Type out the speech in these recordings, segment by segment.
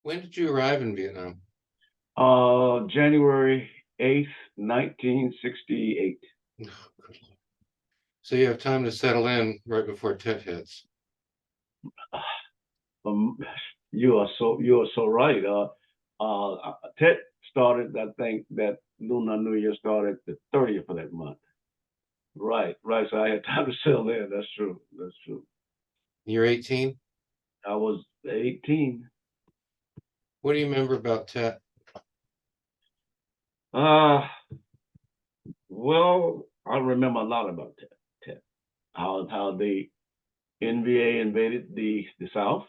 When did you arrive in Vietnam? January 8th, 1968. Oh, good Lord. So you have time to settle in right before Tet hits. Um, you are so right. Tet started, I think that Lunar New Year started the 30th of that month. Right, right. So I had time to settle in. That's true. That's true. You're 18. I was 18. What do you remember about Tet? Uh, well, I remember a lot about Tet. How the NVA invaded the South,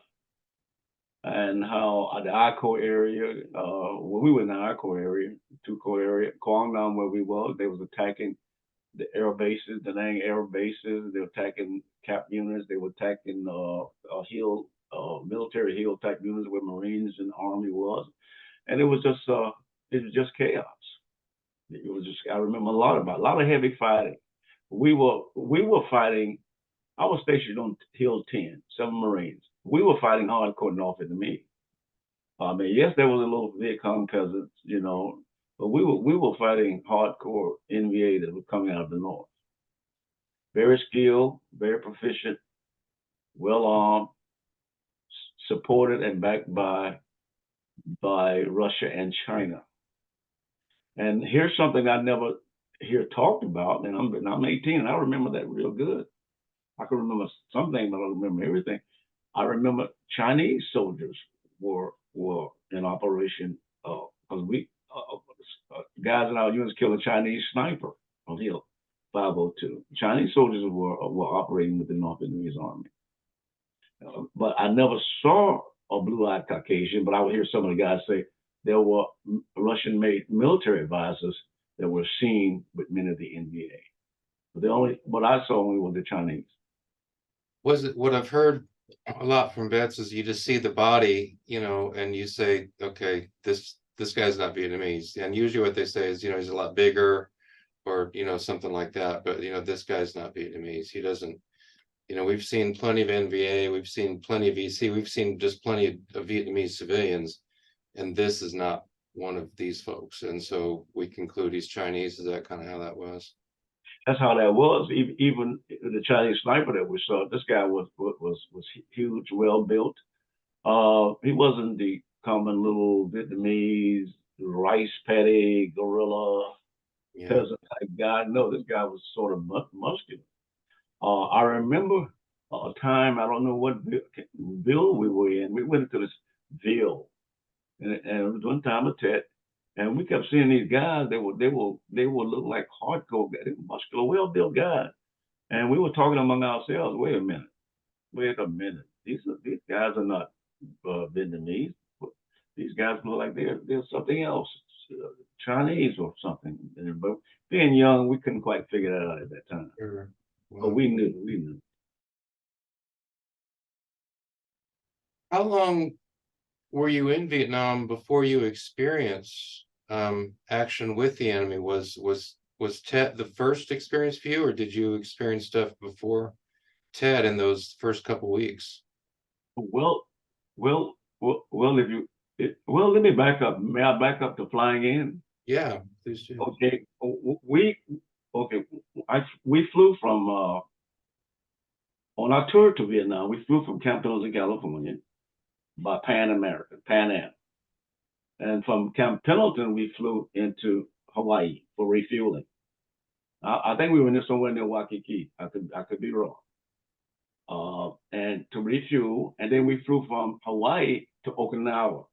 and how the I-Corps area, well, we were in the I-Corps area, two-corps area, Quang Nam, where we were, they was attacking the air bases, the Nang air bases. They were attacking cap units. They were attacking military hill type units where Marines and Army was, and it was just chaos. It was just I remember a lot of heavy fighting. We were fighting. I was stationed on Hill 10, 7 Marines. We were fighting hardcore North Vietnamese. I mean, yes, there was a little Viet Cong peasants, but we were fighting hardcore NVA that was coming out of the north. Very skilled, very proficient, well armed, supported and backed by Russia and China. And here's something I never hear talked about, and I'm 18, and I remember that real good. I can remember something, but I don't remember everything. I remember Chinese soldiers were in operation because guys in our units killed a Chinese sniper on Hill 502. Chinese soldiers were operating with the North Vietnamese Army, but I never saw a blue-eyed Caucasian. But I would hear some of the guys say there were Russian-made military advisors that were seen with men of the NVA. But the only what I saw only was the Chinese. Was it what I've heard a lot from vets is you just see the body, and you say, okay, this guy's not Vietnamese. And usually what they say is, he's a lot bigger or, something like that. But, this guy's not Vietnamese. He doesn't, we've seen plenty of NVA, we've seen plenty of VC, we've seen just plenty of Vietnamese civilians, and this is not one of these folks. And so we conclude he's Chinese. Is that kind of how that was? That's how that was. Even the Chinese sniper that we saw, this guy was huge, well built. He wasn't the common little Vietnamese rice paddy gorilla Yeah. peasant type guy. No, this guy was sort of muscular. I remember a time, I don't know what Ville we were in. We went into this Ville, and it was one time at Tet, and we kept seeing these guys. They were look like hardcore guys, they were muscular, well built guys, and we were talking among ourselves. Wait a minute. These guys are not Vietnamese. These guys look like they're something else, Chinese or something. But being young, we couldn't quite figure that out at that time. Sure. But Well, we knew. how long were you in Vietnam before you experienced action with the enemy? Was Tet the first experience for you, or did you experience stuff before Tet in those first couple weeks? Well, well, well, let me back up. May I back up to flying in? Yeah, please do. Okay, we okay. We flew from on our tour to Vietnam. We flew from Camp Pendleton, California, by Pan American, Pan Am, and from Camp Pendleton we flew into Hawaii for refueling. I think we were somewhere near Waikiki. I could be wrong. And to refuel, and then we flew from Hawaii to Okinawa.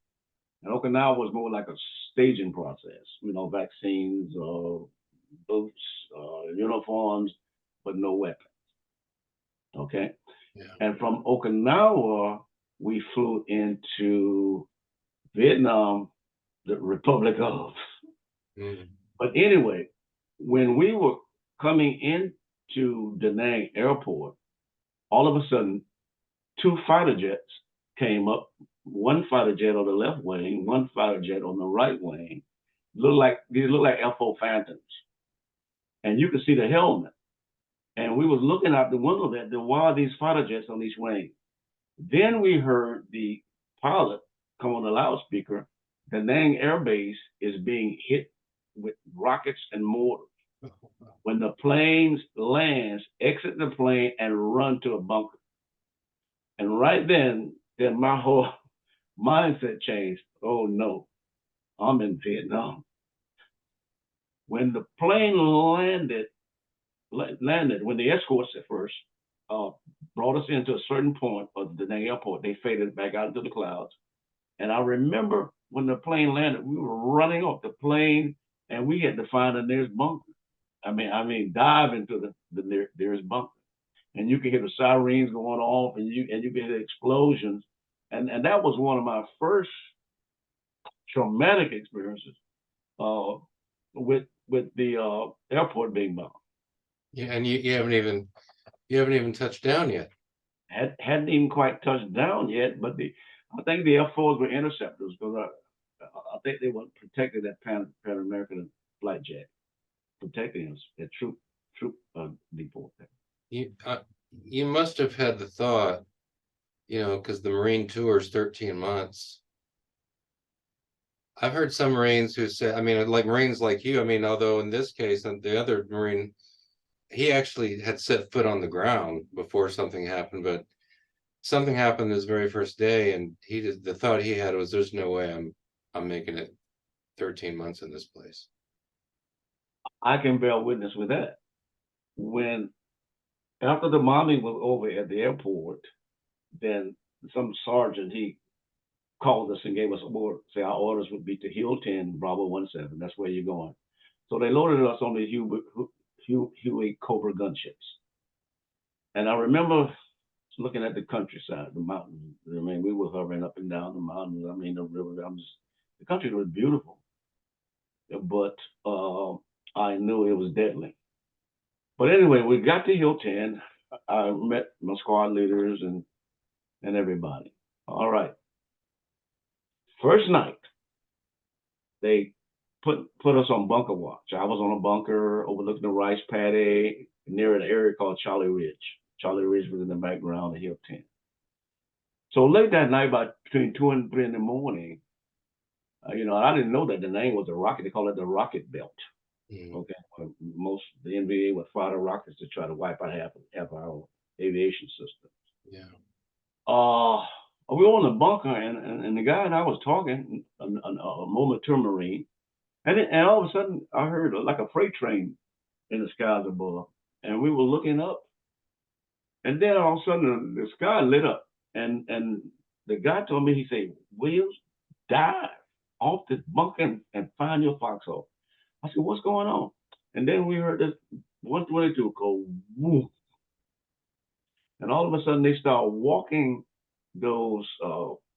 And Okinawa was more like a staging process, vaccines, boots, uniforms, but no weapons. Okay. Yeah. And from Okinawa, we flew into Vietnam, the Republic of. Mm. But anyway, when we were coming into Da Nang airport, all of a sudden, two fighter jets came up, one fighter jet on the left wing, one fighter jet on the right wing. These look like FO Phantoms. And you could see the helmet. And we was looking out the window there, why are these fighter jets on these wings? Then we heard the pilot come on the loudspeaker, Da Nang Air Base is being hit with rockets and mortars. When the planes lands, exit the plane and run to a bunker. And right then my whole mindset changed. Oh no, I'm in Vietnam. When the plane landed, when the escorts at first uh, brought us into a certain point of the Nang airport, they faded back out into the clouds. And I remember when the plane landed, we were running off the plane and we had to find the nearest bunker. I mean, dive into the nearest bunker. And you could hear the sirens going off, and you could hear the explosions, and that was one of my first traumatic experiences with the airport being bombed. Yeah, and you haven't even touched down yet. Hadn't even quite touched down yet, but I think the F4s were interceptors because I think they were protecting that Pan American flight jet, protecting us at troop depot. You must have had the thought, because the Marine tour is 13 months. I've heard some Marines who say, I mean, like Marines like you, I mean, although in this case, and the other Marine, he actually had set foot on the ground before something happened, but something happened his very first day, and the thought he had was, "There's no way I'm making it 13 months in this place." I can bear witness with that. When after the bombing was over at the airport, then some sergeant he called us and gave us a order. Say our orders would be to Hill 10, Bravo 17. That's where you're going. So they loaded us on the Huey Cobra gunships. And I remember looking at the countryside, the mountains. I mean, we were hovering up and down the mountains. I mean, the river. The country was beautiful, but I knew it was deadly. But anyway, we got to Hill 10. I met my squad leaders and everybody. All right. First night, they put us on bunker watch. I was on a bunker overlooking the rice paddy near an area called Charlie Ridge. Charlie Ridge was in the background of Hill 10. So late that night, about between 2 and 3 in the morning, I didn't know that the name was the rocket. They call it the rocket belt. Mm. Okay, the NBA would fire the rockets to try to wipe out half our aviation system. Yeah. We were on the bunker, and the guy and I was talking, a mature Marine, and all of a sudden I heard like a freight train in the skies above, and we were looking up, and then all of a sudden the sky lit up, and the guy told me, he said, "Williams, dive off this bunker and find your foxhole." I said, "What's going on?" And then we heard this 122 go woof, and all of a sudden they start walking those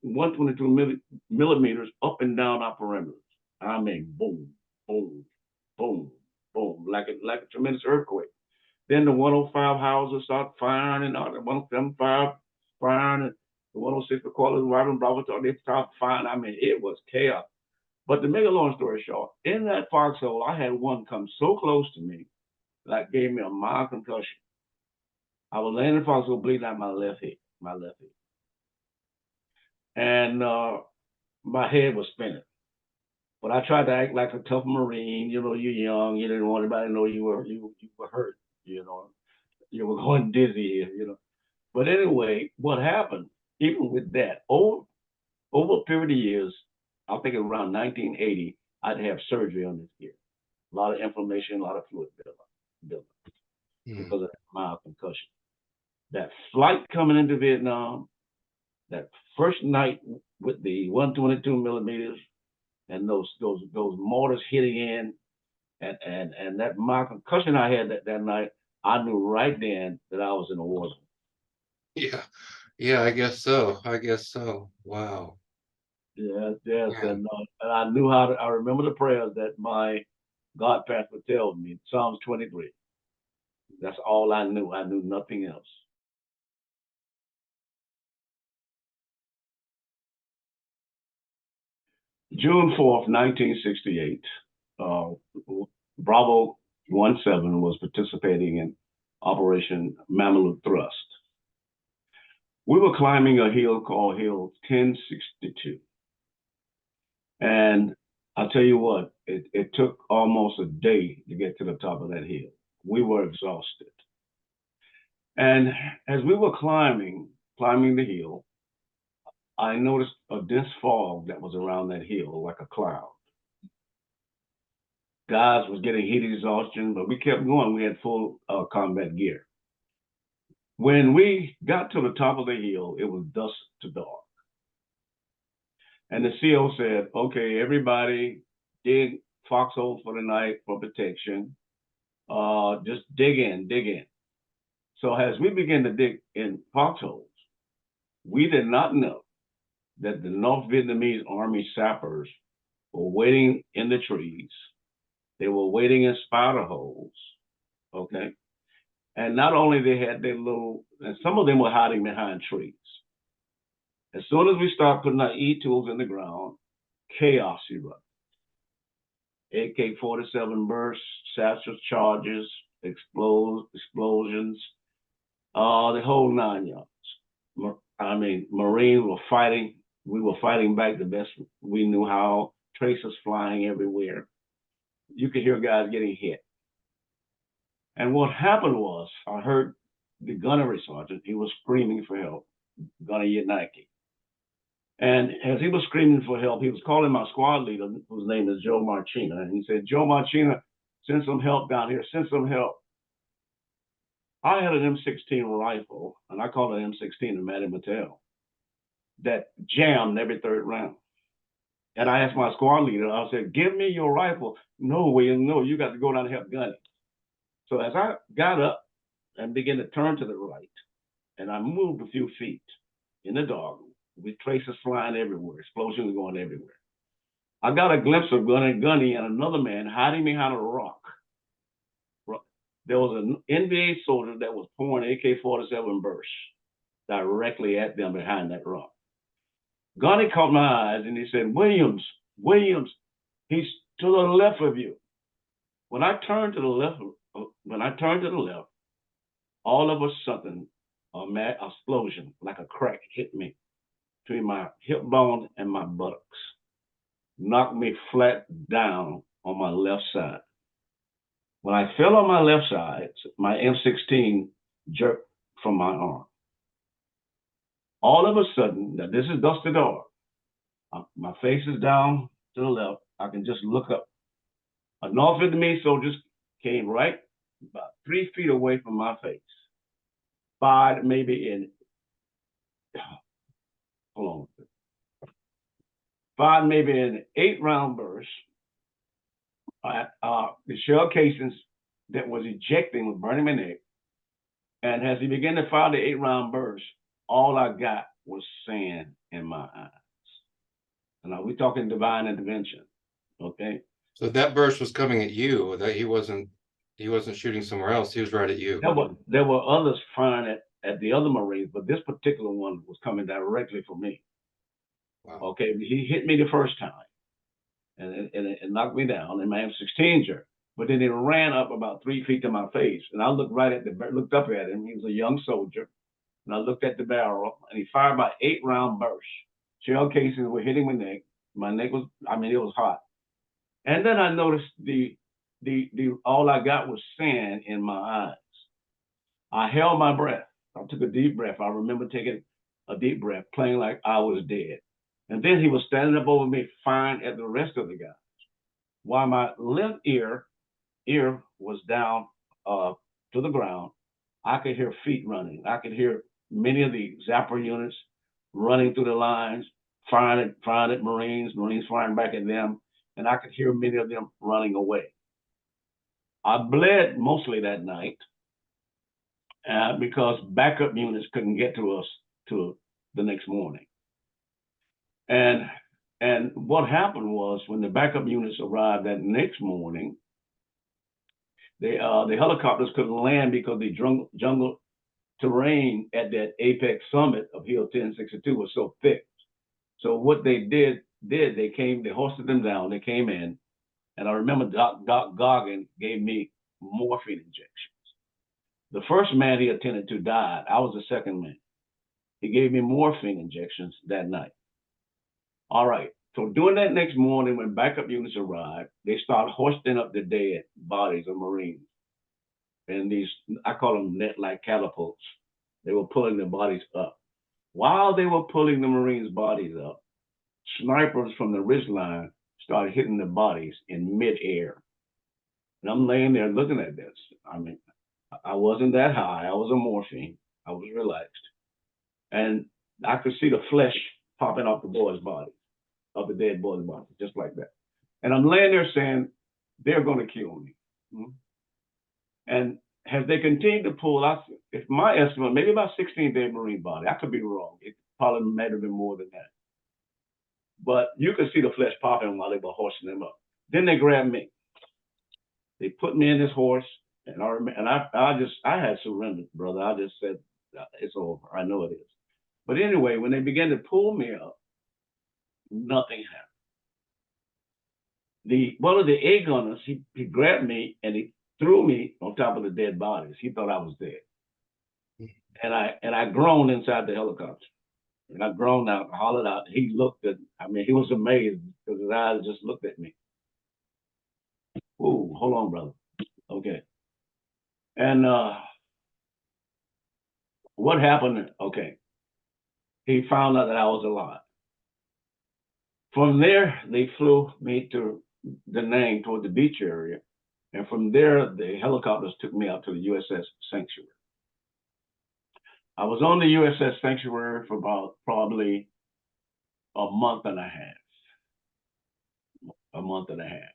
122 millimeters up and down our perimeters. I mean, boom, boom, boom, boom, like a tremendous earthquake. Then the 105 houses start firing, and the 175 firing, and the 106 quarters, Robin Bravo, they start firing. I mean, it was chaos. But to make a long story short, in that foxhole, I had one come so close to me, that gave me a mild concussion. I was laying in the foxhole, bleeding out my left hip. And my head was spinning. But I tried to act like a tough Marine. You're young. You didn't want anybody to know you were hurt. You were going dizzy. But anyway, what happened? Even with that, over a period of years, I think around 1980, I'd have surgery on this ear. A lot of inflammation, a lot of fluid buildup because of that mild concussion. That flight coming into Vietnam, that first night with the 122 millimeters and those mortars hitting in, and that mild concussion I had that night, I knew right then that I was in a war zone. Yeah, I guess so. Wow. Yes, and I knew how to. I remember the prayers that my God pastor told me, Psalms 23. That's all I knew. I knew nothing else. June 4th, 1968, Bravo 17 was participating in Operation Mamal Thrust. We were climbing a hill called Hill 1062. And I'll tell you what, it took almost a day to get to the top of that hill. We were exhausted. And as we were climbing the hill, I noticed a dense fog that was around that hill, like a cloud. Guys was getting heat exhaustion, but we kept going. We had full combat gear. When we got to the top of the hill, it was dusk to dark. And the CO said, okay, everybody dig foxholes for the night for protection. Just dig in, dig in. So as we began to dig in foxholes, we did not know that the North Vietnamese Army sappers were waiting in the trees. They were waiting in spider holes, okay? And not only they had their little, and some of them were hiding behind trees. As soon as we start putting our E-tools in the ground, chaos erupted. AK-47 bursts, satchel charges, explosions, the whole 9 yards. I mean, Marines were fighting. We were fighting back the best we knew how. Tracers flying everywhere. You could hear guys getting hit. And what happened was, I heard the gunnery sergeant, he was screaming for help, Gunner Yanaki. And as he was screaming for help, he was calling my squad leader, whose name is Joe Marchina. And he said, Joe Marchina, send some help down here, send some help. I had an M16 rifle, and I called it M16 a Matty Mattel, that jammed every third round. And I asked my squad leader, I said, give me your rifle. No, William, no, you got to go down and help Gunny. So as I got up and began to turn to the right, and I moved a few feet in the dark, with tracers flying everywhere, explosions going everywhere. I got a glimpse of Gunny and another man hiding behind a rock. There was an NBA soldier that was pouring AK-47 bursts directly at them behind that rock. Gunny caught my eyes and he said, Williams, he's to the left of you. When I turned to the left, all of a sudden, a mad explosion, like a crack, hit me between my hip bone and my buttocks, knocked me flat down on my left side. When I fell on my left side, my M16 jerked from my arm. All of a sudden, now this is dusty dark. My face is down to the left. I can just look up. A North Vietnamese soldier came right about 3 feet away from my face. Fired maybe in, hold on. Fired maybe in 8-round bursts. The shell casings that was ejecting was burning my neck. And as he began to fire the 8-round burst, all I got was sand in my eyes. And now we're talking divine intervention, okay? So that burst was coming at you. That he wasn't shooting somewhere else. He was right at you. There were others firing at the other Marines, but this particular one was coming directly for me. Wow. Okay, he hit me the first time, and it knocked me down, and my M16 jerked. But then it ran up about 3 feet to my face, and I looked up at him. He was a young soldier, and I looked at the barrel, and he fired by 8-round bursts. Shell casings were hitting my neck. My neck was, it was hot. And then I noticed all I got was sand in my eyes. I held my breath. I took a deep breath. I remember taking a deep breath, playing like I was dead. And then he was standing up over me, firing at the rest of the guys. While my left ear was down to the ground, I could hear feet running. I could hear many of the zapper units running through the lines, firing at Marines firing back at them, and I could hear many of them running away. I bled mostly that night because backup units couldn't get to us till the next morning. And what happened was when the backup units arrived that next morning, the helicopters couldn't land because the jungle terrain at that apex summit of Hill 1062 was so thick. So what they did, they hoisted them down, they came in, and I remember Doc Goggin gave me morphine injections. The first man he attended to died. I was the second man. He gave me morphine injections that night. All right, So during that next morning, when backup units arrived, they started hoisting up the dead bodies of Marines. And these, I call them net-like catapults. They were pulling the bodies up. While they were pulling the Marines' bodies up, snipers from the ridge line started hitting the bodies in midair. And I'm laying there looking at this. I mean, I wasn't that high. I was on morphine. I was relaxed. And I could see the flesh popping off the boys' bodies, of the dead boys' bodies, just like that. And I'm laying there saying, they're going to kill me. And as they continued to pull, if my estimate, maybe about 16 dead Marine body. I could be wrong. It probably might have been more than that. But you could see the flesh popping while they were hoisting them up. Then they grabbed me. They put me in this horse, and I had surrendered, brother. I just said, it's over. I know it is. But anyway, when they began to pull me up, nothing happened. One of the A gunners, he grabbed me and he threw me on top of the dead bodies. He thought I was dead. And I groaned inside the helicopter. And I groaned out, hollered out. He looked at, he was amazed because his eyes just looked at me. Ooh, hold on, brother. Okay. And what happened? Okay. He found out that I was alive. From there, they flew me to Da Nang toward the beach area. And from there, the helicopters took me out to the USS Sanctuary. I was on the USS Sanctuary for about probably a month and a half. A month and a half.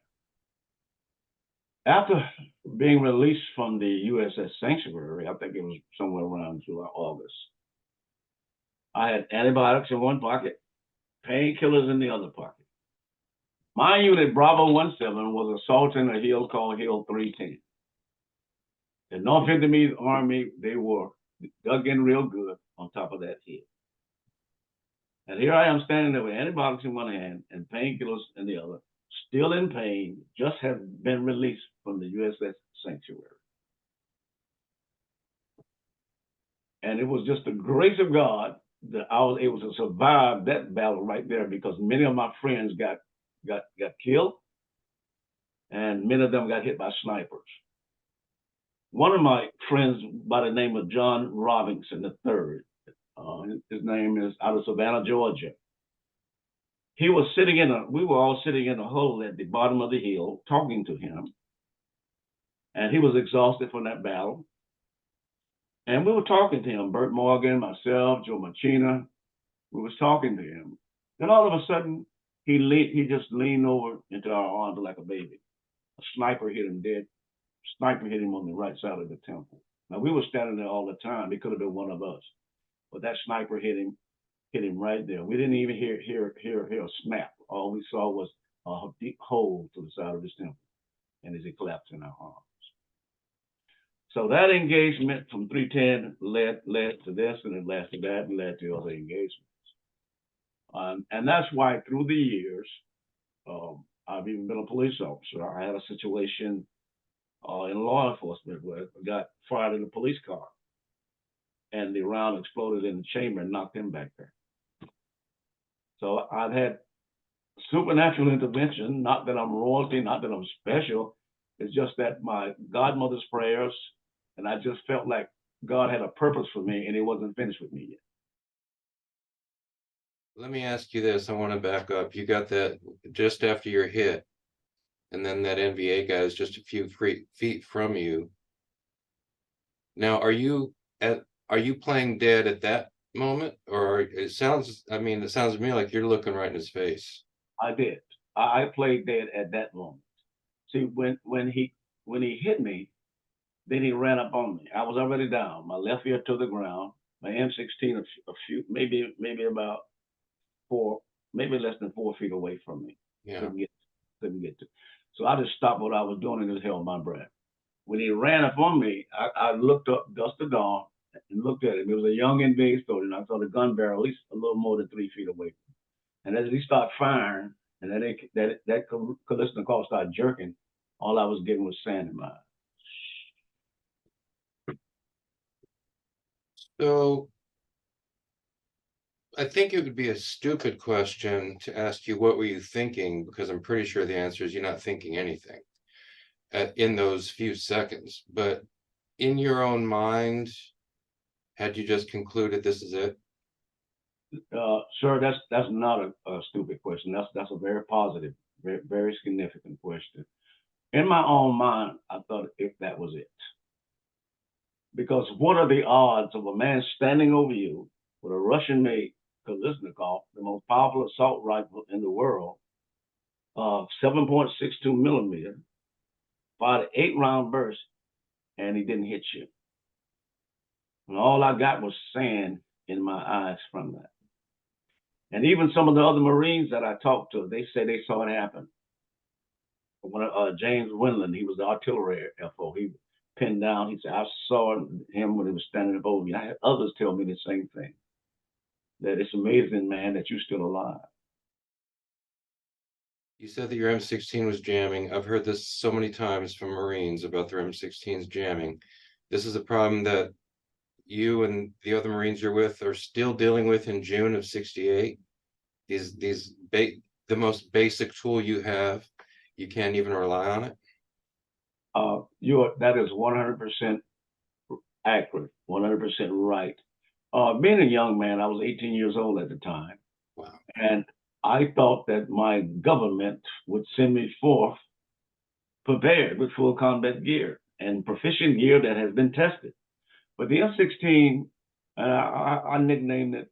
After being released from the USS Sanctuary, I think it was somewhere around July, August, I had antibiotics in one pocket, painkillers in the other pocket. My unit, Bravo 17, was assaulting a hill called Hill 310. The North Vietnamese Army, they were dug in real good on top of that hill. And here I am standing there with antibiotics in one hand and painkillers in the other, still in pain, just have been released from the USS Sanctuary. And it was just the grace of God that I was able to survive that battle right there, because many of my friends got killed and many of them got hit by snipers. One of my friends by the name of John Robinson III, his name is out of Savannah, Georgia. We were all sitting in a hole at the bottom of the hill talking to him. And he was exhausted from that battle. And we were talking to him, Bert Morgan, myself, Joe Machina. We was talking to him. Then all of a sudden, he just leaned over into our arms like a baby. A sniper hit him dead. Sniper hit him on the right side of the temple. Now, we were standing there all the time. It could have been one of us. But that sniper hit him right there. We didn't even hear a snap. All we saw was a deep hole to the side of his temple. And as he collapsed in our arms. So that engagement from 310 led to this, and it led to that, and led to other engagements. And that's why through the years, I've even been a police officer. I had a situation in law enforcement where I got fired in a police car, and the round exploded in the chamber and knocked him back there. So I've had supernatural intervention, not that I'm royalty, not that I'm special. It's just that my godmother's prayers, and I just felt like God had a purpose for me and he wasn't finished with me yet. Let me ask you this. I want to back up. You got that just after your hit, and then that NVA guy is just a few feet from you. Now, are you playing dead at that moment, or it sounds to me like you're looking right in his face. I did. I played dead at that moment. See, when he hit me, then he ran up on me. I was already down. My left ear to the ground. My M16 a few, maybe about maybe less than 4 feet away from me. Yeah. Couldn't get to. So I just stopped what I was doing and just held my breath. When he ran up on me, I looked up, dusk to dawn, and looked at him. It was a young NVA soldier, and I saw the gun barrel at least a little more than 3 feet away from me. And as he started firing, and that Kalashnikov started jerking, all I was getting was sand in my eyes. So I think it would be a stupid question to ask you what were you thinking, because I'm pretty sure the answer is you're not thinking anything in those few seconds. But in your own mind, had you just concluded this is it? Sir, that's not a stupid question. That's a very positive, very significant question. In my own mind, I thought if that was it. Because what are the odds of a man standing over you with a Russian-made Kalashnikov, the most powerful assault rifle in the world, 7.62 millimeter, fired an 8-round burst, and he didn't hit you. And all I got was sand in my eyes from that. And even some of the other Marines that I talked to, they said they saw it happen. When James Winland, he was the artillery FO, he pinned down. He said, I saw him when he was standing up over me. I had others tell me the same thing. That it's amazing, man, that you're still alive. You said that your M16 was jamming. I've heard this so many times from Marines about their M16s jamming. This is a problem that you and the other Marines you're with are still dealing with in June of '68. The most basic tool you have, you can't even rely on it. That is 100% accurate, 100% right. Being a young man, I was 18 years old at the time. Wow. And I thought that my government would send me forth prepared with full combat gear and proficient gear that has been tested. But the M16, I nicknamed it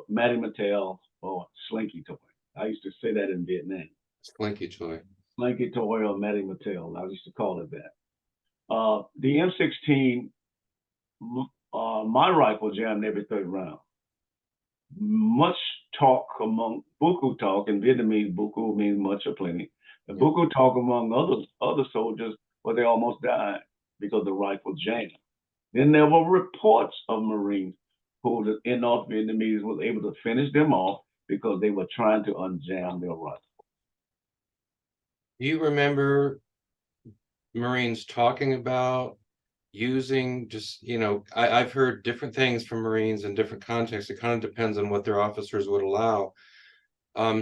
Matty Mattel or Slinky Toy. I used to say that in Vietnam. Slinky toy. Slinky Toy or Matty Mattel. I used to call it that. The M16, my rifle jammed every third round. Much talk among buku talk in Vietnamese. Buku means much or plenty. And buku talk among other soldiers where they almost died because the rifle jammed. Then there were reports of Marines who in North Vietnamese was able to finish them off because they were trying to unjam their rifle. Do you remember Marines talking about using just, I've heard different things from Marines in different contexts. It kind of depends on what their officers would allow.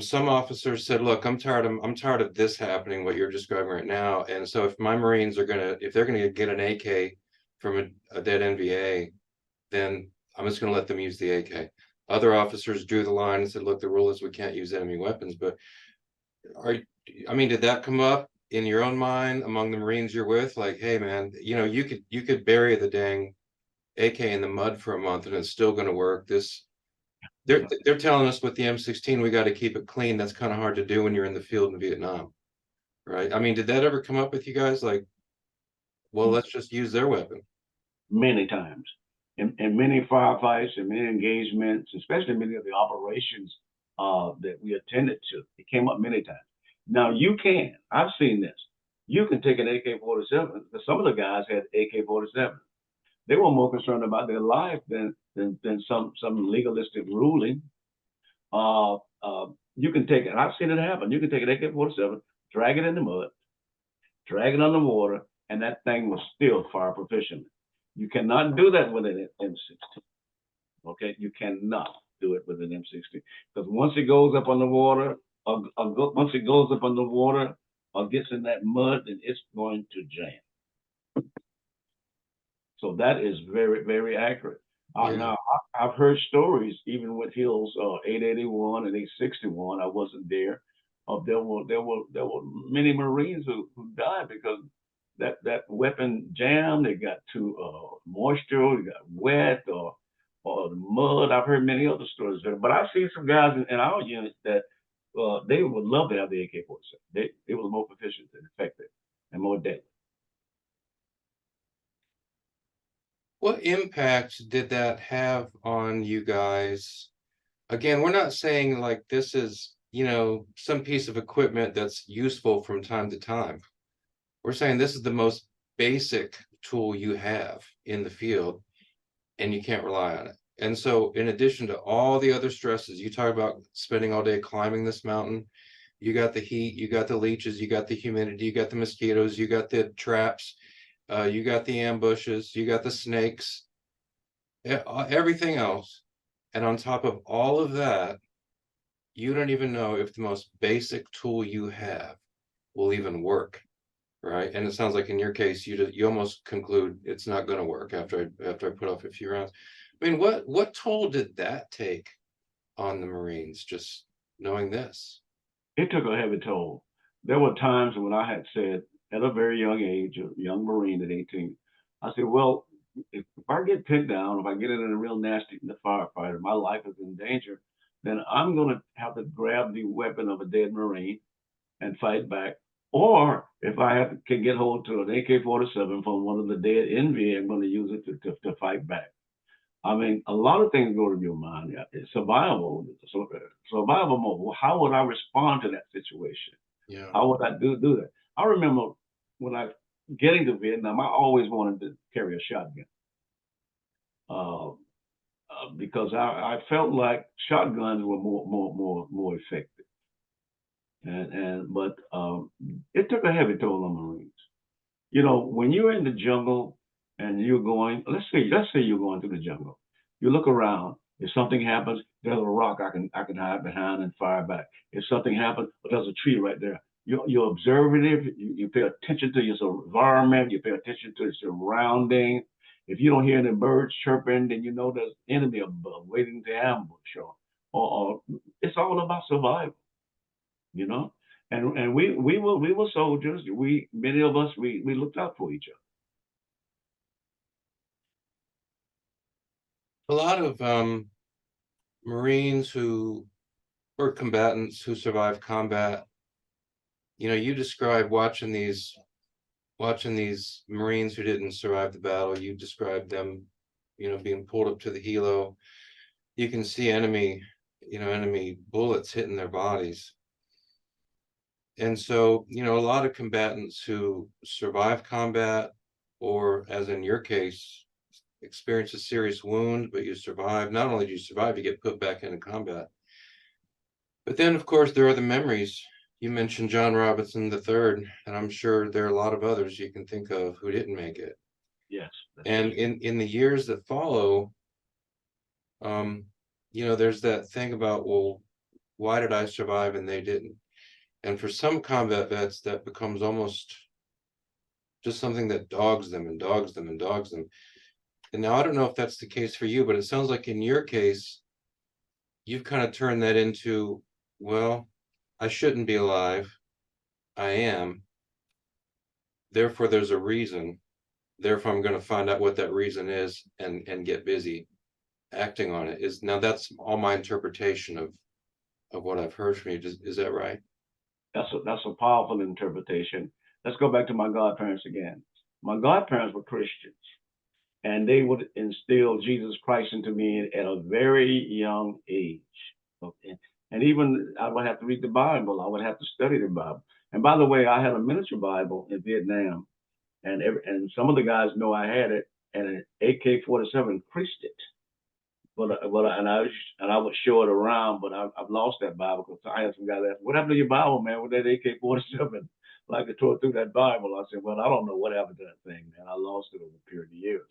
Some officers said, look, I'm tired of this happening, what you're describing right now. And so if my Marines if they're gonna get an AK from a dead NVA, then I'm just gonna let them use the AK. Other officers drew the line and said, look, the rule is we can't use enemy weapons. But did that come up in your own mind among the Marines you're with? Like, hey man, you could bury the dang AK in the mud for a month and it's still gonna work. They're telling us with the M16 we got to keep it clean. That's kind of hard to do when you're in the field in Vietnam, right? Did that ever come up with you guys? Like, well, let's just use their weapon. Many times, in many firefights and many engagements, especially many of the operations that we attended to, it came up many times. Now I've seen this. You can take an AK-47 because some of the guys had AK-47. They were more concerned about their life than some legalistic ruling. You can take it. I've seen it happen. You can take an AK-47, drag it in the mud, drag it underwater, and that thing will still fire proficiently. You cannot do that with an M16. Okay, you cannot do it with an M16 because once it goes up underwater, once it goes up underwater or gets in that mud, then it's going to jam. So that is very, very accurate. Now, I've heard stories, even with Hill's 881 and 861. I wasn't there. There were many Marines who died because that weapon jammed. They got too moisture, they got wet, or the mud. I've heard many other stories there. But I've seen some guys in our unit that they would love to have the AK-47. They were more proficient and effective and more deadly. What impact did that have on you guys? Again, we're not saying like this is, some piece of equipment that's useful from time to time. We're saying this is the most basic tool you have in the field and you can't rely on it. And so in addition to all the other stresses, you talk about spending all day climbing this mountain, you got the heat, you got the leeches, you got the humidity, you got the mosquitoes, you got the traps, you got the ambushes, you got the snakes, everything else. And on top of all of that, you don't even know if the most basic tool you have will even work, right? And it sounds like in your case, you almost conclude it's not going to work after I put off a few rounds. I mean, what toll did that take on the Marines, just knowing this? It took a heavy toll. There were times when I had said, at a very young age, a young Marine at 18, I said, well, if I get pinned down, if I get in a real nasty firefight, my life is in danger, then I'm going to have to grab the weapon of a dead Marine and fight back. Or if I can get hold to an AK-47 from one of the dead NVA, I'm going to use it to fight back. I mean, a lot of things go to your mind. Yeah, it's survival, survival mode. Well, how would I respond to that situation? Yeah. How would I do that? I remember when I getting to Vietnam, I always wanted to carry a shotgun uh, because I felt like shotguns were more effective. But it took a heavy toll on Marines. You know, when you're in the jungle and you're going, let's say you're going through the jungle, you look around. If something happens, there's a rock I can hide behind and fire back. If something happens, there's a tree right there. You're observative. You pay attention to your environment. You pay attention to your surrounding. If you don't hear any birds chirping, then you know there's enemy above waiting to ambush, or it's all about survival, you know. And we were soldiers. We many of us we looked out for each other. A lot of Marines who or combatants who survive combat, you describe watching these Marines who didn't survive the battle. You described them, being pulled up to the helo. You can see enemy bullets hitting their bodies. And so, a lot of combatants who survive combat, or as in your case, experience a serious wound, but you survive. Not only do you survive, you get put back into combat. But then, of course, there are the memories. You mentioned John Robinson III, and I'm sure there are a lot of others you can think of who didn't make it. Yes. And in the years that follow, there's that thing about, well, why did I survive and they didn't? And for some combat vets, that becomes almost just something that dogs them and dogs them and dogs them. And now I don't know if that's the case for you, but it sounds like in your case, you've kind of turned that into, well, I shouldn't be alive. I am. Therefore, there's a reason. Therefore, I'm going to find out what that reason is and get busy acting on it. Now that's all my interpretation of what I've heard from you. Is that right? That's a powerful interpretation. Let's go back to my godparents again. My godparents were Christians, and they would instill Jesus Christ into me at a very young age. Okay. And even I would have to read the Bible. I would have to study the Bible. And by the way, I had a miniature Bible in Vietnam, and some of the guys know I had it, and an AK-47 creased it. And I would show it around, but I've lost that Bible because I had some guys ask, "What happened to your Bible, man? With that AK-47?" Like I tore through that Bible. I said, "Well, I don't know what happened to that thing, man. I lost it over a period of years."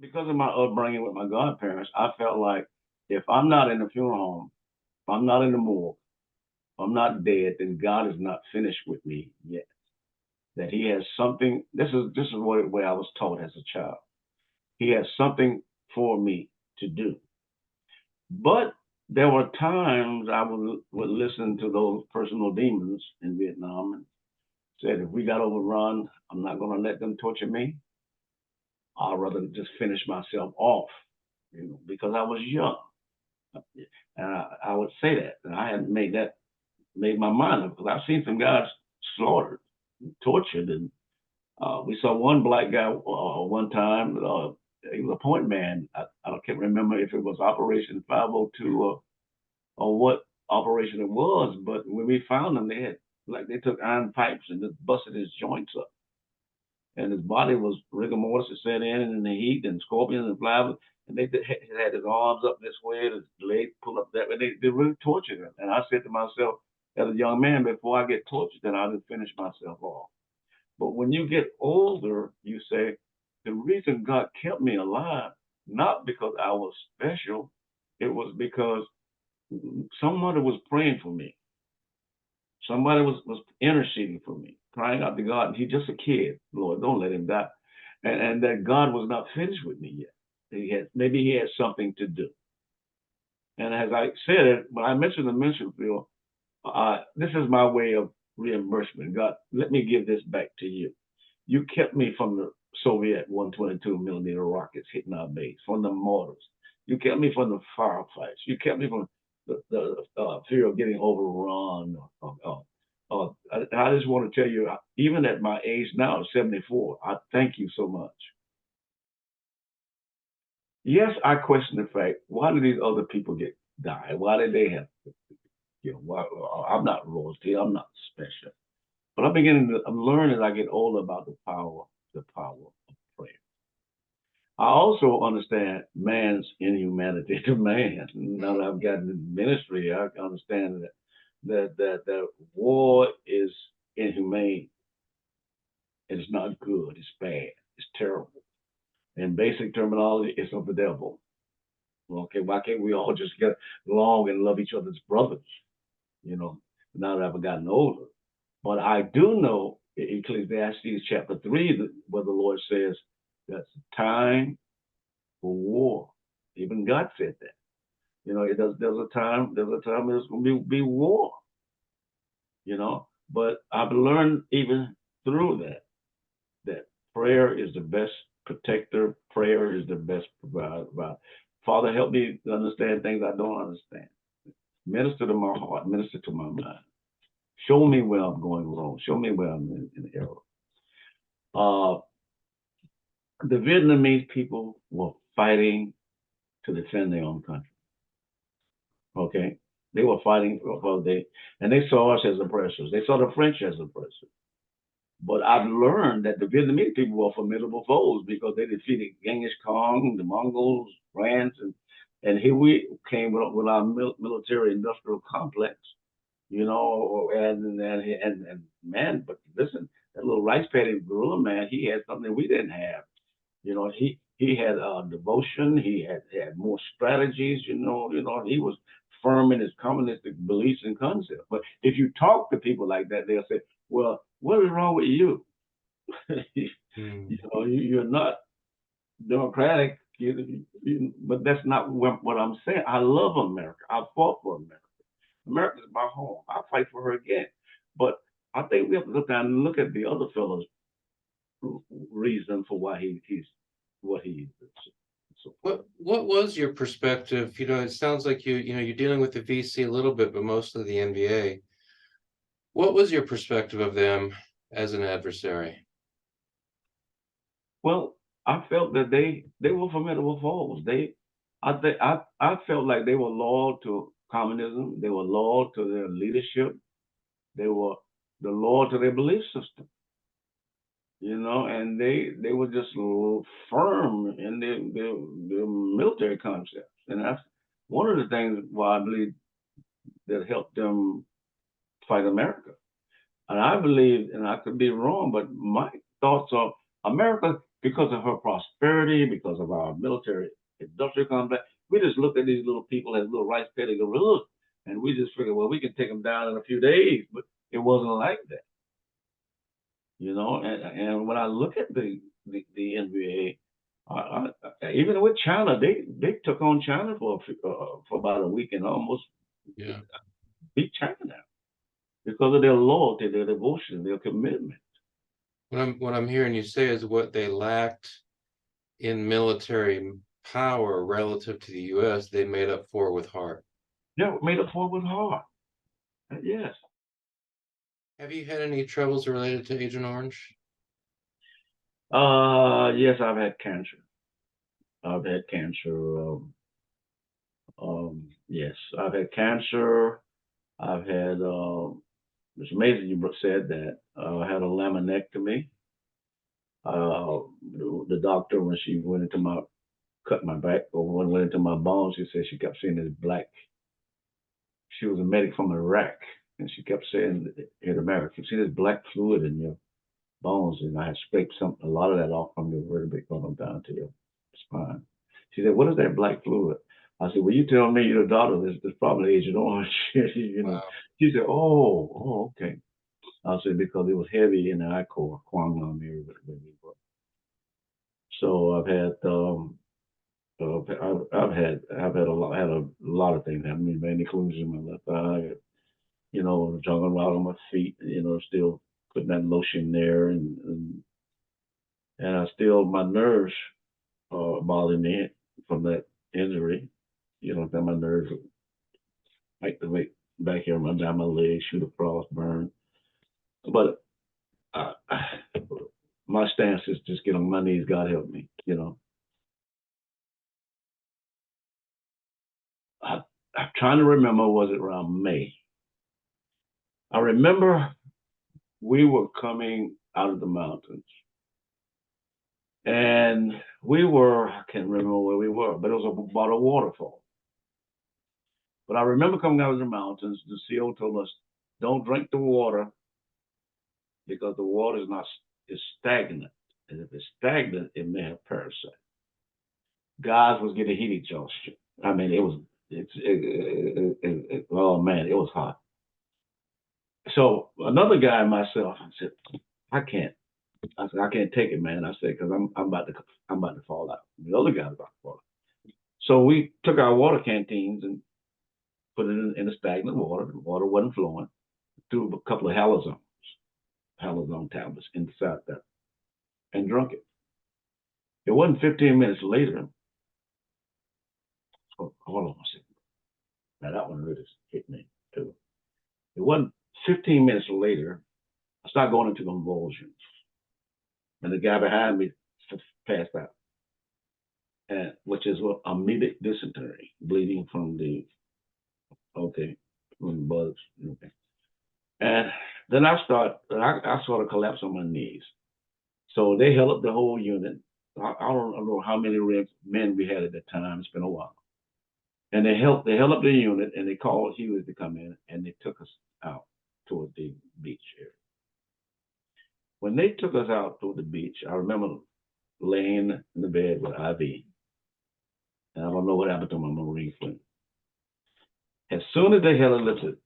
Because of my upbringing with my godparents, I felt like if I'm not in the funeral home, if I'm not in the morgue, if I'm not dead, then God is not finished with me yet. That He has something. This is what way I was taught as a child. He has something for me to do. But there were times I would listen to those personal demons in Vietnam and said, if we got overrun, I'm not going to let them torture me. I'd rather just finish myself off, because I was young. And I would say that, and I hadn't made my mind up, because I've seen some guys slaughtered, tortured, and we saw one black guy one time. He was a point man. I can't remember if it was Operation 502 or what operation it was, but when we found him, they took iron pipes and just busted his joints up, and his body was rigor mortis set in the heat and scorpions and flies, and they had his arms up this way, and his legs pulled up that way. They really tortured him, and I said to myself, as a young man, before I get tortured, then I'll just finish myself off. But when you get older, you say, the reason God kept me alive not because I was special. It was because somebody was praying for me. Somebody was interceding for me, crying out to God. And he's just a kid. Lord, don't let him die. And that God was not finished with me yet. Maybe he had something to do. And as I said it, when I mentioned the mission field, this is my way of reimbursement. God, let me give this back to you. You kept me from the Soviet 122 millimeter rockets hitting our base, from the mortars. You kept me from the firefights. You kept me from the fear of getting overrun. I just want to tell you, even at my age now, 74, I thank you so much. Yes, I question the fact, why do these other people die? Why did they have, why, I'm not royalty, I'm not special. But I'm learning as I get older about the power of prayer. I also understand man's inhumanity to man. Now that I've gotten in ministry, I understand that war is inhumane. It's not good. It's bad. It's terrible. In basic terminology, it's of the devil. Okay, why can't we all just get along and love each other's brothers? You know, now that I've gotten older. But I do know Ecclesiastes chapter 3, where the Lord says that's time for war. Even God said that. There's a time there's going to be war. But I've learned even through that prayer is the best protector. Prayer is the best provider. Father, help me to understand things I don't understand. Minister to my heart, minister to my mind. Show me where I'm going wrong. Show me where I'm in error. The Vietnamese people were fighting to defend their own country. Okay, they were fighting and they saw us as oppressors. They saw the French as oppressors. But I've learned that the Vietnamese people were formidable foes because they defeated Genghis Khan, the Mongols, France, and here we came with our military industrial complex, and man, but listen, that little rice paddy gorilla man, he had something we didn't have. He had devotion. He had more strategies. He was firm in his communistic beliefs and concepts. But if you talk to people like that, they'll say, "Well, what is wrong with you? You're not democratic." But that's not what I'm saying. I love America. I fought for America. America is my home. I'll fight for her again. But I think we have to look down and look at the other fellow's reason for why he's what he is. So, what was your perspective? It sounds like you're dealing with the VC a little bit, but mostly the NBA. What was your perspective of them as an adversary? well, I felt that they were formidable foes. I felt like they were loyal to communism. They were loyal to their leadership. They were loyal to their belief system. And they were just firm in their military concepts. And that's one of the things why I believe that helped them fight America. And I believe, and I could be wrong, but my thoughts are America, because of her prosperity, because of our military industrial complex, we just look at these little people as little rice paddy gorillas, and we just figure, well, we can take them down in a few days. But it wasn't like that. And when I look at the NBA, even with China, they took on China for about a week and almost beat China now because of their loyalty, their devotion, their commitment. What I'm hearing you say is what they lacked in military power relative to the U.S., they made up for with heart. Yeah, made up for with heart. Yes. Have you had any troubles related to Agent Orange? Yes, I've had cancer. I've had cancer. Yes, I've had cancer. I've had. It's amazing you said that. I had a laminectomy. The doctor, when she went into cut my back, or when went into my bones, she said she kept seeing this black. She was a medic from Iraq, and she kept saying in America, you see this black fluid in your bones, and I had scraped a lot of that off from your vertebrae going down to your spine. She said, "What is that black fluid?" I said, "Well, you tell me, you're the daughter. This probably Agent Orange." you know. Wow. She said, "Oh, okay." I said, "Because it was heavy in the I core, Kwanglam area where we were." So I've had a lot of things happen. I mean, including in my left eye. Jogging around on my feet. Still putting that lotion there, and I still my nerves are bothering me from that injury. That my nerves activate back here, down my leg, shoot across, burn. But I, my stance is just get on my knees. God help me. I'm trying to remember. Was it around May? I remember we were coming out of the mountains, and I can't remember where we were, but it was a Bott of Waterfall. But I remember coming out of the mountains, the CO told us, don't drink the water because the water is stagnant. And if it's stagnant, it may have parasites. Guys was getting heat exhaustion. I mean, oh man, it was hot. So another guy and myself, I said, I can't. I said, I can't take it, man. I said, because I'm about to fall out. The other guy's about to fall out. So we took our water canteens and put it in the stagnant water. The water wasn't flowing. Threw a couple of halazone tablets inside that, and drunk it. It wasn't 15 minutes later. Oh, hold on a second. Now that one really hit me too. It wasn't 15 minutes later. I started going into convulsions, and the guy behind me passed out, and which is what amoebic dysentery, bleeding from the bugs. Okay. And then I sort of collapsed on my knees. So they held up the whole unit. I don't know how many men we had at the time. It's been a while. And they held up the unit, and they called Huey to come in, and they took us out toward the beach area. When they took us out toward the beach, I remember laying in the bed with IV. And I don't know what happened to my Marine friend. As soon as they had lifted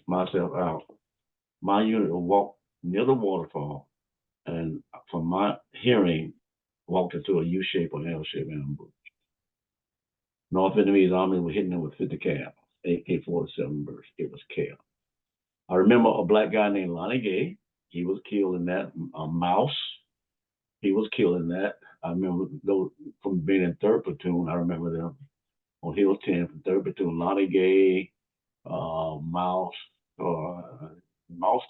myself out, my unit walked near the waterfall, and from my hearing, walked into a U-shaped or L-shaped ambush. North Vietnamese Army were hitting them with 50 cal, AK-47 bursts. It was chaos. I remember a black guy named Lonnie Gay. He was killed in that. Mouse. He was killed in that. I remember those from being in 3rd Platoon. I remember them on Hill 10 from 3rd Platoon. Lonnie Gay, Mouse, Mouse,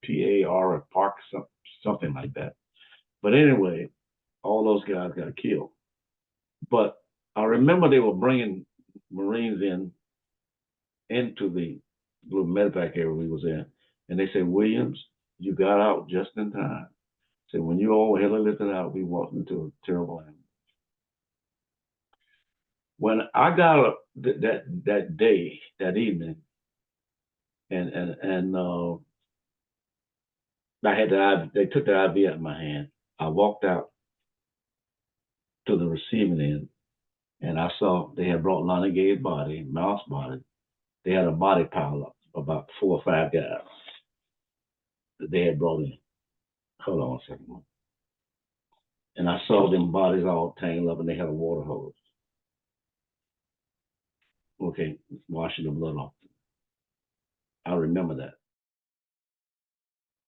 PAR or Park, something like that. But anyway, all those guys got killed. But I remember they were bringing Marines into the little medevac area we was in, and they said, "Williams, you got out just in time." So when you all hella lifted out, we walked into a terrible ambush. When I got up that day, that evening, and I had they took the IV out of my hand. I walked out to the receiving end, and I saw they had brought Lonnie Gay's body, Mouse body. They had a body pile up, about 4 or 5 guys that they had brought in. Hold on a second. And I saw them bodies all tangled up, and they had a water hose. Okay, washing the blood off. I remember that.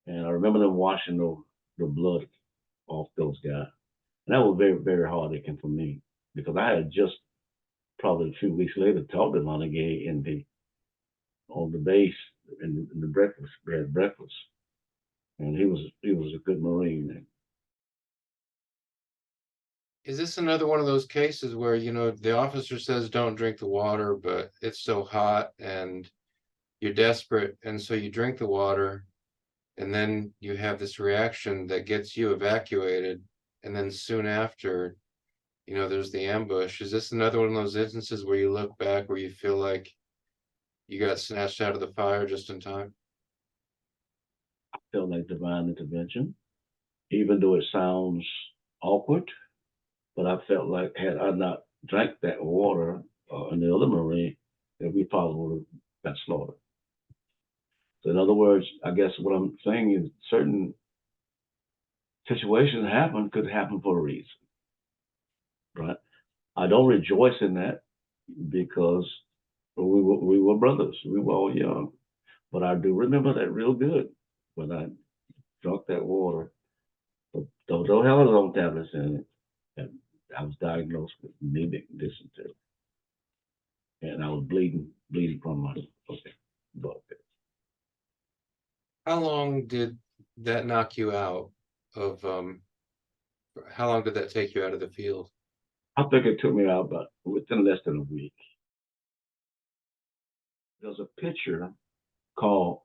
And I remember them washing the blood off those guys. And that was very, very hard aching for me, because I had just probably a few weeks later talked to Lonnie Gay on the base in the breakfast. We had breakfast. And he was a good Marine. Is this another one of those cases where, the officer says don't drink the water, but it's so hot and you're desperate, and so you drink the water, and then you have this reaction that gets you evacuated, and then soon after, there's the ambush? Is this another one of those instances where you look back where you feel like you got snatched out of the fire just in time? I felt like divine intervention, even though it sounds awkward. But I felt like had I not drank that water in the other Marine, that we probably would have got slaughtered. So in other words, I guess what I'm saying is certain situations could happen for a reason, right? I don't rejoice in that because we were brothers. We were all young. But I do remember that real good when I drunk that water. But don't have its own tablets in it. And I was diagnosed with amoebic dysentery. And I was bleeding from my butt. How long did that knock you out of how long did that take you out of the field? I think it took me out about within less than a week. There's a picture called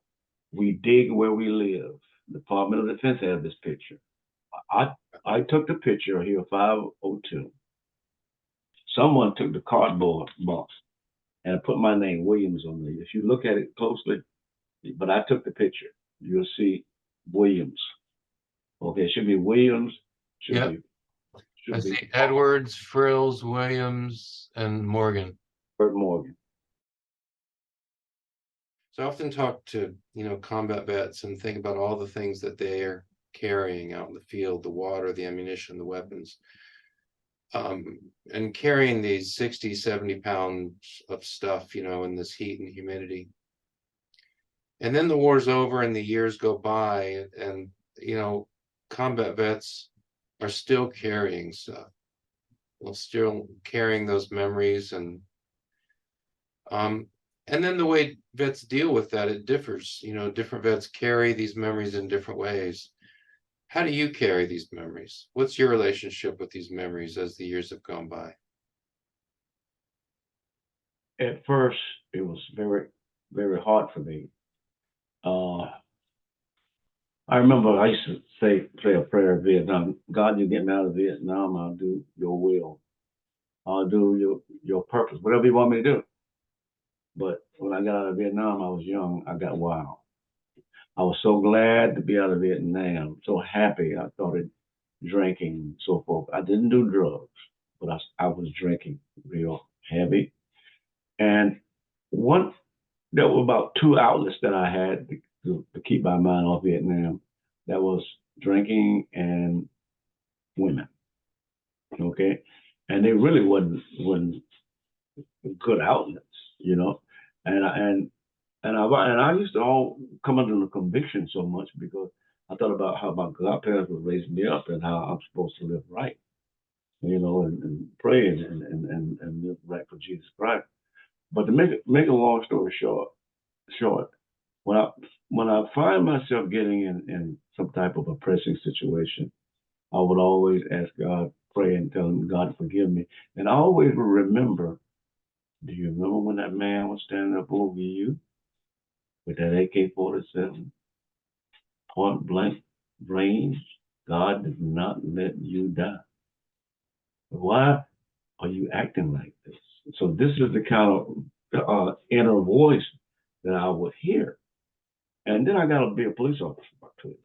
"We Dig Where We Live." The Department of Defense has this picture. I I took the picture here 502. Someone took the cardboard box and put my name Williams on there. If you look at it closely, but I took the picture. You'll see Williams. Okay, it should be Williams. Should Yep. be I should be see Edwards, Frills, Williams, and Morgan. Bert Morgan. So I often talk to, combat vets and think about all the things that they are carrying out in the field, the water, the ammunition, the weapons. And carrying these 60, 70 pounds of stuff, in this heat and humidity. And then the war's over and the years go by and, combat vets are still carrying stuff. Well, still carrying those memories um, and then the way vets deal with that, it differs. Different vets carry these memories in different ways. How do you carry these memories? What's your relationship with these memories as the years have gone by? At first, it was very, very hard for me. Uh, I remember I used to say a prayer in Vietnam. God, you get me out of Vietnam, I'll do your will. I'll do your purpose, whatever you want me to do. But when I got out of Vietnam, I was young. I got wild. I was so glad to be out of Vietnam, so happy. I started drinking and so forth. I didn't do drugs, but I was drinking real heavy. And one, there were about two outlets that I had to keep my mind off Vietnam. That was drinking and women. Okay, and they really wasn't good outlets, you know. And I used to all come under the conviction so much because I thought about how my godparents were raising me up and how I'm supposed to live right, and pray and live right for Jesus Christ. But to make a long story short, when I find myself getting in some type of a pressing situation, I would always ask God, pray and tell him, God, forgive me. And I always remember, do you remember when that man was standing up over you with that AK-47, point blank range? God did not let you die. Why are you acting like this? So this is the kind of inner voice that I would hear. And then I got to be a police officer about 2 years.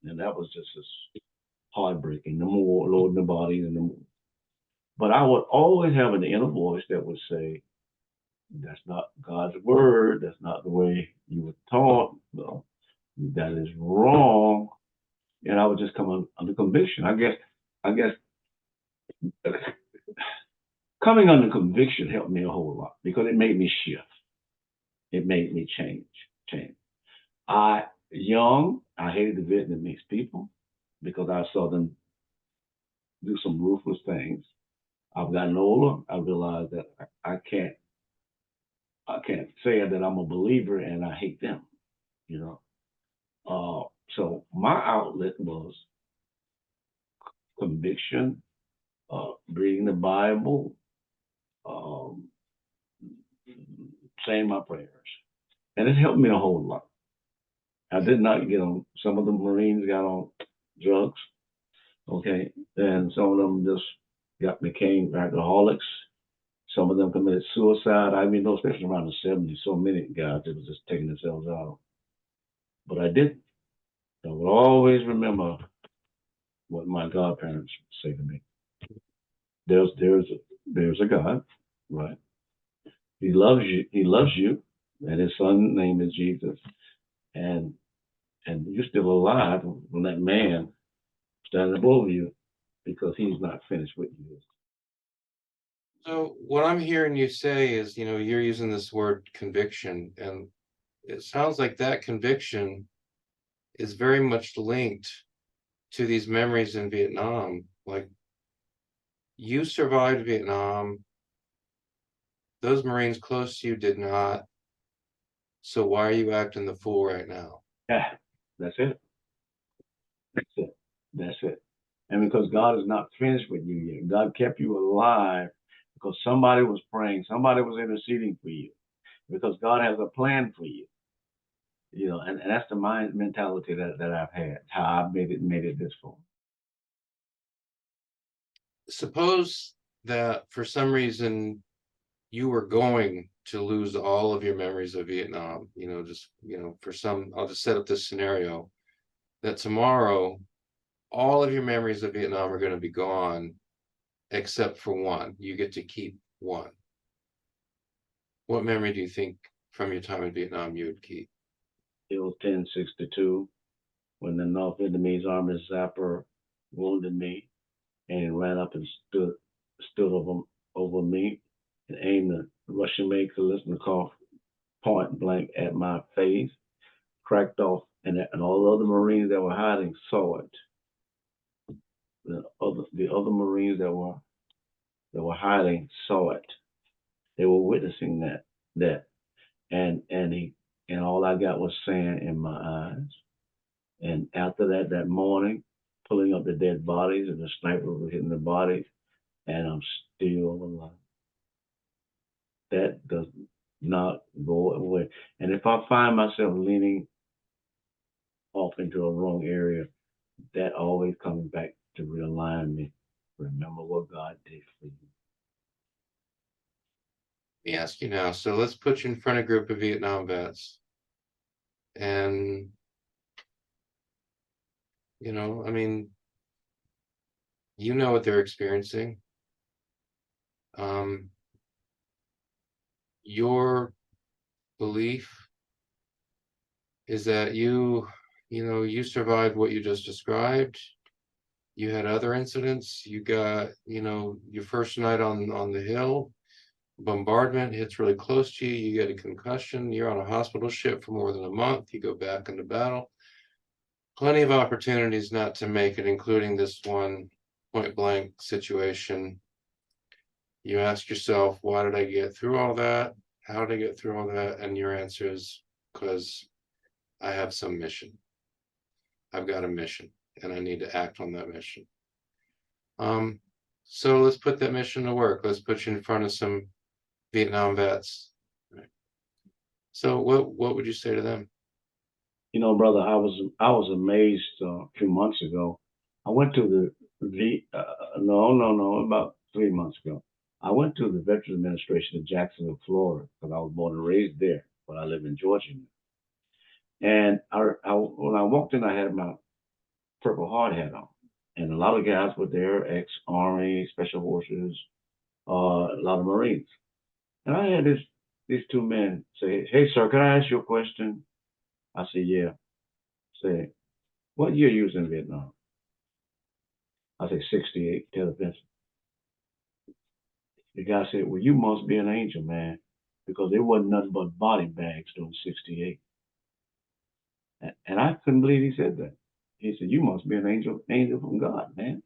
And that was just as heartbreaking. No more loading the bodies and but I would always have an inner voice that would say, that's not God's word. That's not the way you were taught. No, that is wrong. And I would just come under conviction. I guess coming under conviction helped me a whole lot because it made me shift. It made me change. I hated the Vietnamese people because I saw them do some ruthless things. I've gotten older. I realized that I can't say that I'm a believer and I hate them, you know. So my outlet was conviction, reading the Bible, um, saying my prayers, and it helped me a whole lot. I did not get on. Some of the Marines got on drugs, okay, and some of them just became alcoholics. Some of them committed suicide. I mean, those especially around the 70s, so many guys that was just taking themselves out. But I didn't. I will always remember what my godparents say to me. there's there's a God, right? He loves you. He loves you, and His Son name is Jesus, and you're still alive when that man standing above you because He's not finished with you. So what I'm hearing you say is, you're using this word conviction, and it sounds like that conviction is very much linked to these memories in Vietnam. Like, you survived Vietnam, those Marines close to you did not. So why are you acting the fool right now? Yeah, that's it. That's it. That's it. And because God is not finished with you yet, God kept you alive because somebody was praying, somebody was interceding for you, because God has a plan for you. And that's the mind mentality that I've had, how I've made it this far. Suppose that for some reason you were going to lose all of your memories of Vietnam, I'll just set up this scenario that tomorrow all of your memories of Vietnam are going to be gone except for one. You get to keep one. What memory do you think from your time in Vietnam you would keep? It was 1062 when the North Vietnamese Army sapper wounded me and he ran up and stood over me and aimed a Russian made Kalashnikov point blank at my face, cracked off, and all the other Marines that were hiding saw it. The other Marines that were hiding saw it. They were witnessing that, and all I got was sand in my eyes. And after that morning, pulling up the dead bodies, and the sniper was hitting the bodies, and I'm still alive. That does not go away. And if I find myself leaning off into a wrong area, that always comes back to realign me. Remember what God did for you. Let me ask you now. So let's put you in front of a group of Vietnam vets. And, I mean, you know what they're experiencing. Your belief is that you survived what you just described. You had other incidents. You got, your first night on the hill, bombardment hits really close to you. You get a concussion. You're on a hospital ship for more than a month. You go back into battle. Plenty of opportunities not to make it, including this one point blank situation. You ask yourself, why did I get through all that? How did I get through all that? And your answer is because I have some mission. I've got a mission and I need to act on that mission. So let's put that mission to work. Let's put you in front of some Vietnam vets. Right. So what would you say to them? Brother, I was amazed a few months ago. I went to about 3 months ago. I went to the Veterans Administration in Jacksonville, Florida, because I was born and raised there, but I live in Georgia now. And when I walked in, I had my Purple Heart hat on, and a lot of guys were there, ex-Army, Special Forces, a lot of Marines. And I had these two men say, "Hey, sir, can I ask you a question?" I said, "Yeah." Say, "What year you was in Vietnam?" I said, 68, tell the Vincent. The guy said, "Well, you must be an angel, man, because there wasn't nothing but body bags during 68. And I couldn't believe he said that. He said, "You must be an angel from God, man."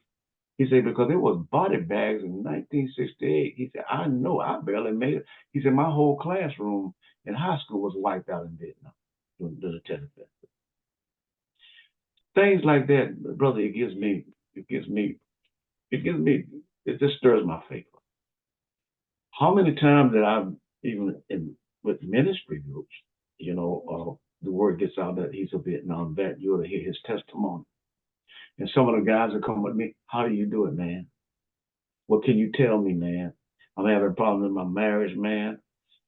He said, "Because there was body bags in 1968. He said, "I know, I barely made it." He said, "My whole classroom in high school was wiped out in Vietnam during the terror fest." Things like that, brother, it just stirs my faith. How many times that I've even with ministry groups, the word gets out that he's a Vietnam vet, you ought to hear his testimony. And some of the guys will come with me, "How do you do it, man? What can you tell me, man? I'm having problems with my marriage, man.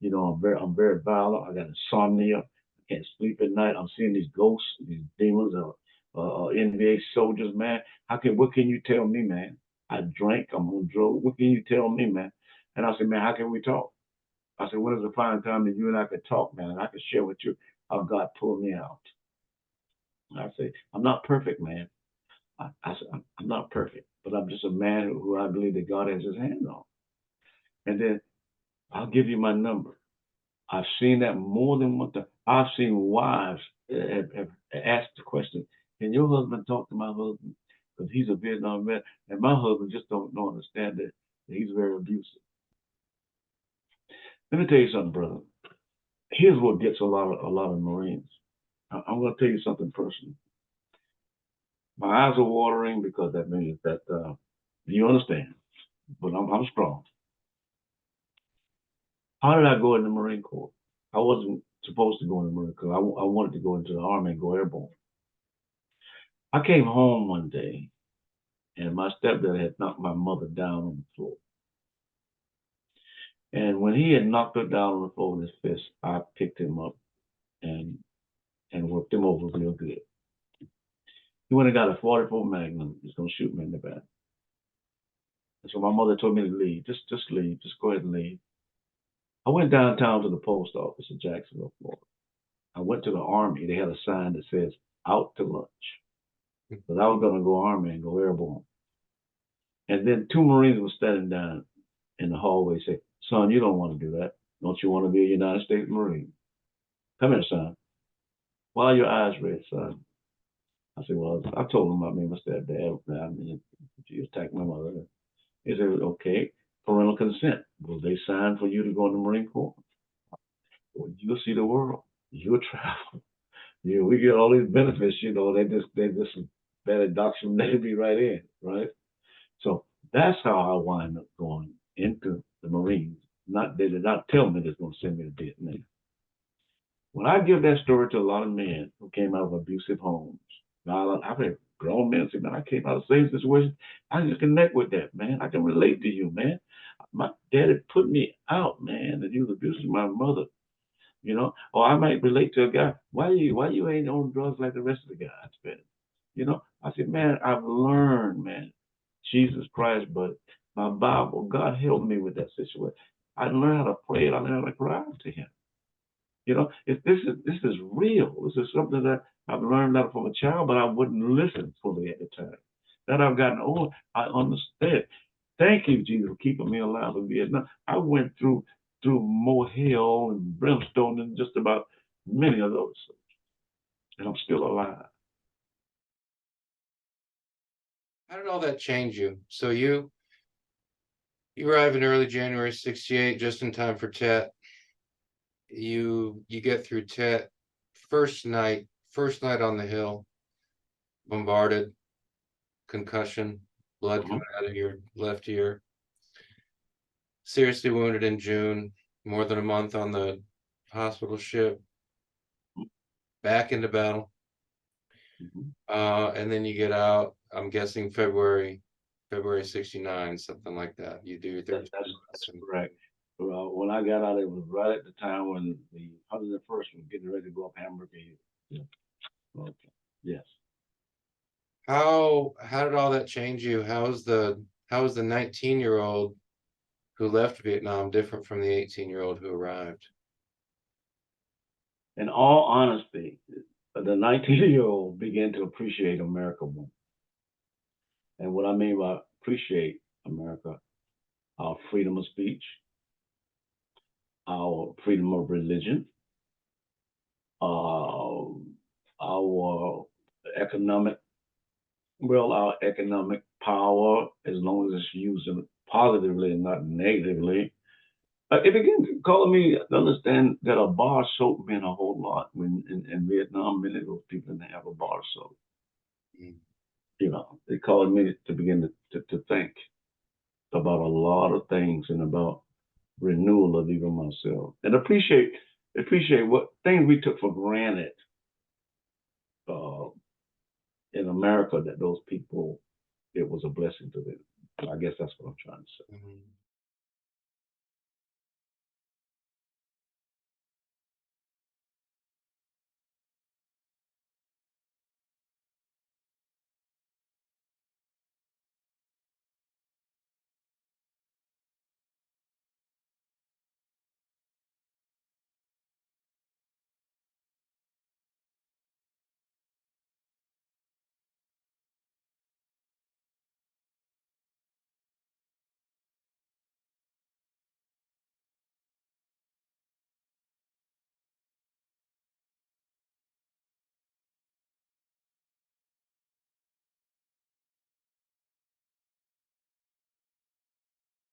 I'm very violent. I got insomnia. I can't sleep at night. I'm seeing these ghosts, these demons, NBA soldiers, man. What can you tell me, man?" I drank, I'm on drugs. What can you tell me, man? And I said, man, how can we talk? I said, when is the final time that you and I could talk, man? And I could share with you how God pulled me out. And I say, I'm not perfect, man. I said, I'm not perfect, but I'm just a man who I believe that God has his hand on. And then I'll give you my number. I've seen that more than one time. I've seen wives have asked the question, can your husband talk to my husband? Because he's a Vietnam vet, and my husband just don't understand that he's very abusive. Let me tell you something, brother. Here's what gets a lot of Marines. I'm going to tell you something personal. My eyes are watering because that means that you understand, but I'm strong. How did I go in the Marine Corps? I wasn't supposed to go in the Marine Corps. I wanted to go into the Army and go airborne. I came home one day, and my stepdad had knocked my mother down on the floor. And when he had knocked her down on the floor with his fist, I picked him up and worked him over real good. He went and got a 44 Magnum. He's gonna shoot me in the back. And so my mother told me to leave. Just leave. Just go ahead and leave. I went downtown to the post office in Jacksonville, Florida. I went to the Army. They had a sign that says "Out to lunch," because I was gonna go Army and go airborne. And then two Marines were standing down in the hallway, say, "Son, you don't want to do that. Don't you want to be a United States Marine? Come here, son. Why are your eyes red, son?" I said, "Well, I told him about me and my stepdad. I mean, you attacked my mother." He said, "Okay, parental consent. Will they sign for you to go in the Marine Corps? Well, you'll see the world. You'll travel. We get all these benefits. They just bad indoctrinated me right in, right? So that's how I wind up going into the Marines. They did not tell me they're going to send me to Vietnam. When I give that story to a lot of men who came out of abusive homes, now I've had grown men say, "Man, I came out of the same situation. I can connect with that, man. I can relate to you, man. My daddy put me out, man, and he was abusing my mother, Or I might relate to a guy. Why you ain't on drugs like the rest of the guys, man? I said, man, I've learned, man. Jesus Christ, but my Bible, God helped me with that situation. I learned how to pray and I learned how to cry out to Him. This is real. This is something that I've learned that from a child, but I wouldn't listen fully at the time. That I've gotten old, I understand. Thank you, Jesus, for keeping me alive in Vietnam. I went through more hell and brimstone than just about many of those, and I'm still alive. How did all that change you? So you arrive in early January '68, just in time for Tet. You get through Tet. First night on the hill, bombarded, concussion, blood Mhm. coming out of your left ear. Seriously wounded in June, more than a month on the hospital ship, back into battle. Mhm. And then you get out, I'm guessing February '69, something like that. You do your That, 32 that's months. correct. Well, when I got out, it was right at the time when the 101st was getting ready to go up Hamburger Hill. Yeah. Okay. Yes. How did all that change you? How was the 19-year-old who left Vietnam different from the 18-year-old who arrived? In all honesty, the 19-year-old began to appreciate America more. And what I mean by appreciate America, our freedom of speech, our freedom of religion, uh, our economic, our economic power, as long as it's used positively and not negatively. It began to call me to understand that a bar of soap meant a whole lot. When in Vietnam, many of those people didn't have a bar of soap. Mm. It caused me to begin to think about a lot of things and about renewal of even myself and appreciate what things we took for granted uh, in America, that those people, it was a blessing to them. I guess that's what I'm trying to say. Mhm.